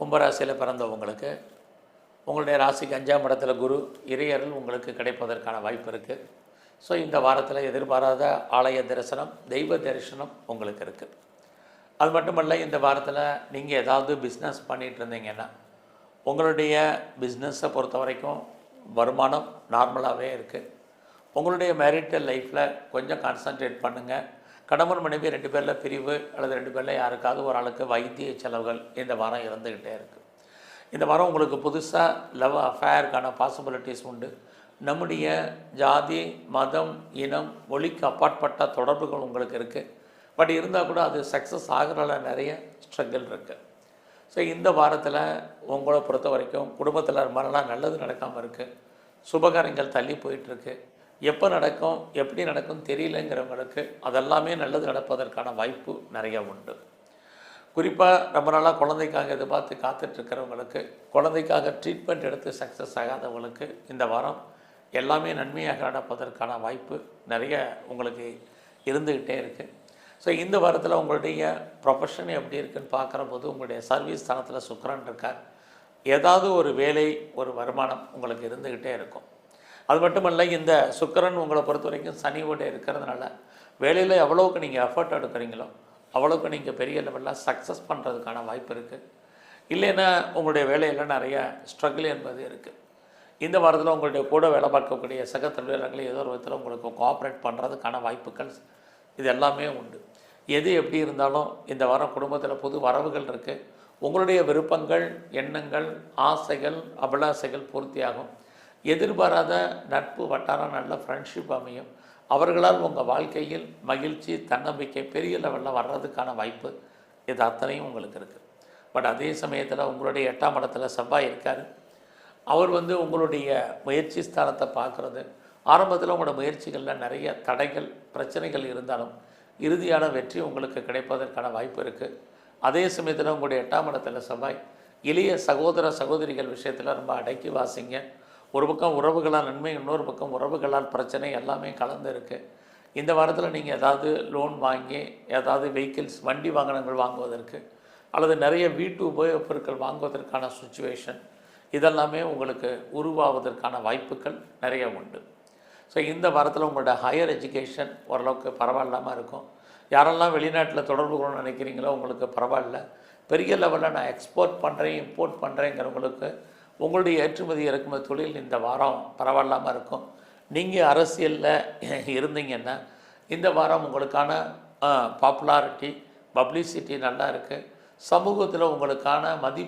கும்பராசியில் பிறந்தவங்களுக்கு உங்களுடைய ராசிக்கு 5ஆம் இடத்துல குரு இறையருள் உங்களுக்கு கிடைப்பதற்கான வாய்ப்பு இருக்குது. ஸோ இந்த வாரத்தில் எதிர்பாராத ஆலய தரிசனம், தெய்வ தரிசனம் உங்களுக்கு இருக்குது. அது மட்டுமல்ல, இந்த வாரத்தில் நீங்கள் ஏதாவது பிஸ்னஸ் பண்ணிகிட்டு இருந்தீங்கன்னா உங்களுடைய பிஸ்னஸை பொறுத்த வரைக்கும் வருமானம் நார்மலாகவே இருக்குது. உங்களுடைய மேரிட்டல் லைஃப்பில் கொஞ்சம் கான்சன்ட்ரேட் பண்ணுங்கள். கணவன் மனைவி 2 பேரில் பிரிவு அல்லது 2 பேரில் யாருக்காவது ஒரு ஆளுக்கு வைத்திய செலவுகள் இந்த வாரம் இருந்துக்கிட்டே இருக்குது. இந்த வாரம் உங்களுக்கு புதுசாக லவ் அஃபேருக்கான பாசிபிலிட்டிஸ் உண்டு. நம்முடைய ஜாதி, மதம், இனம், மொழிக்கு அப்பாற்பட்ட தொடர்புகள் உங்களுக்கு இருக்குது. பட் இருந்தால் கூட அது சக்ஸஸ் ஆகிறதுல நிறைய ஸ்ட்ரகிள் இருக்குது. ஸோ இந்த வாரத்தில் உங்களை பொறுத்த வரைக்கும் குடும்பத்தில் ரொம்பலாம் நல்லது நடக்காமல் இருக்குது. சுபகாரியங்கள் தள்ளி போயிட்டுருக்கு. எப்போ நடக்கும், எப்படி நடக்கும் தெரியலங்கிறவங்களுக்கு அதெல்லாமே நல்லது நடப்பதற்கான வாய்ப்பு நிறைய உண்டு. குறிப்பாக ரொம்ப நாளாக குழந்தைக்காக எதிர்பார்த்து காத்துட்ருக்கிறவங்களுக்கு, குழந்தைக்காக ட்ரீட்மெண்ட் எடுத்து சக்ஸஸ் ஆகாதவங்களுக்கு இந்த வாரம் எல்லாமே நன்மையாக நடப்பதற்கான வாய்ப்பு நிறைய உங்களுக்கு இருந்துக்கிட்டே இருக்குது. ஸோ இந்த வாரத்தில் உங்களுடைய ப்ரொஃபஷன் எப்படி இருக்குன்னு பார்க்குற போது உங்களுடைய சர்வீஸ் ஸ்தானத்தில் சுக்கிரன் இருக்கார். ஏதாவது ஒரு வேலை, ஒரு வருமானம் உங்களுக்கு இருந்துக்கிட்டே இருக்கும். அது மட்டுமல்ல, இந்த சுக்கிரன் உங்களை பொறுத்த வரைக்கும் சனியோடு இருக்கிறதுனால வேலையில் எவ்வளோக்கு நீங்கள் எஃபர்ட் எடுக்கிறீங்களோ அவ்வளோக்கு நீங்கள் பெரிய லெவலில் சக்ஸஸ் பண்ணுறதுக்கான வாய்ப்பு இருக்குது. இல்லைன்னா உங்களுடைய வேலையில் நிறைய ஸ்ட்ரகிள் என்பது இருக்குது. இந்த வாரத்தில் உங்களுடைய கூட வேலை பார்க்கக்கூடிய சக தொழிலாளர்கள் ஏதோ ஒரு விதத்தில் உங்களுக்கு கோஆப்ரேட் பண்ணுறதுக்கான வாய்ப்புகள் இது எல்லாமே உண்டு. எது எப்படி இருந்தாலும் இந்த வாரம் குடும்பத்தில் புது வரவுகள் இருக்குது. உங்களுடைய விருப்பங்கள், எண்ணங்கள், ஆசைகள், அபிலாசைகள் பூர்த்தியாகும். எதிர்பாராத நட்பு வட்டாரம், நல்ல ஃப்ரெண்ட்ஷிப் அமையும். அவர்களால் உங்கள் வாழ்க்கையில் மகிழ்ச்சி, தன்னம்பிக்கை பெரிய லெவலில் வர்றதுக்கான வாய்ப்பு இது அத்தனையும் உங்களுக்கு இருக்குது. பட் அதே சமயத்தில் உங்களுடைய 8ஆம் இடத்துல செவ்வாய் இருக்கார். அவர் உங்களுடைய முயற்சி ஸ்தானத்தை பார்க்குறது. ஆரம்பத்தில் உங்களோட முயற்சிகளில் நிறைய தடைகள், பிரச்சனைகள் இருந்தாலும் இறுதியான வெற்றி உங்களுக்கு கிடைப்பதற்கான வாய்ப்பு இருக்குது. அதே சமயத்தில் உங்களுடைய 8ஆம் இடத்துல செவ்வாய் எளிய சகோதர சகோதரிகள் விஷயத்தில் ரொம்ப அடக்கி வாசிங்க. ஒரு பக்கம் உறவுகளால் நன்மை, இன்னொரு பக்கம் உறவுகளால் பிரச்சனை எல்லாமே கலந்து இருக்குது. இந்த வாரத்தில் நீங்கள் ஏதாவது லோன் வாங்கி ஏதாவது வெஹிக்கிள்ஸ், வண்டி வாகனங்கள் வாங்குவதற்கு அல்லது நிறைய வீட்டு உபயோகப் பொருட்கள் வாங்குவதற்கான சுச்சுவேஷன் இதெல்லாமே உங்களுக்கு உருவாவதற்கான வாய்ப்புகள் நிறைய உண்டு. ஸோ இந்த வாரத்தில் உங்களோட ஹையர் எஜுகேஷன் ஓரளவுக்கு பரவாயில்லாமல் இருக்கும். யாரெல்லாம் வெளிநாட்டில் தொடர்பு கொள்ள நினைக்கிறீங்களோ உங்களுக்கு பரவாயில்ல. பெரிய லெவலில் நான் எக்ஸ்போர்ட் பண்ணுறேன், இம்போர்ட் பண்ணுறேங்கிறவங்களுக்கு உங்களுடைய ஏற்றுமதி இறக்குமதி தொழில் இந்த வாரம் பரவாயில்லாமல் இருக்கும். நீங்கள் அரசியலில் இருந்தீங்கன்னா இந்த வாரம் உங்களுக்கான பாப்புலாரிட்டி, பப்ளிசிட்டி நல்லா இருக்குது. சமூகத்தில் உங்களுக்கான மதிப்பு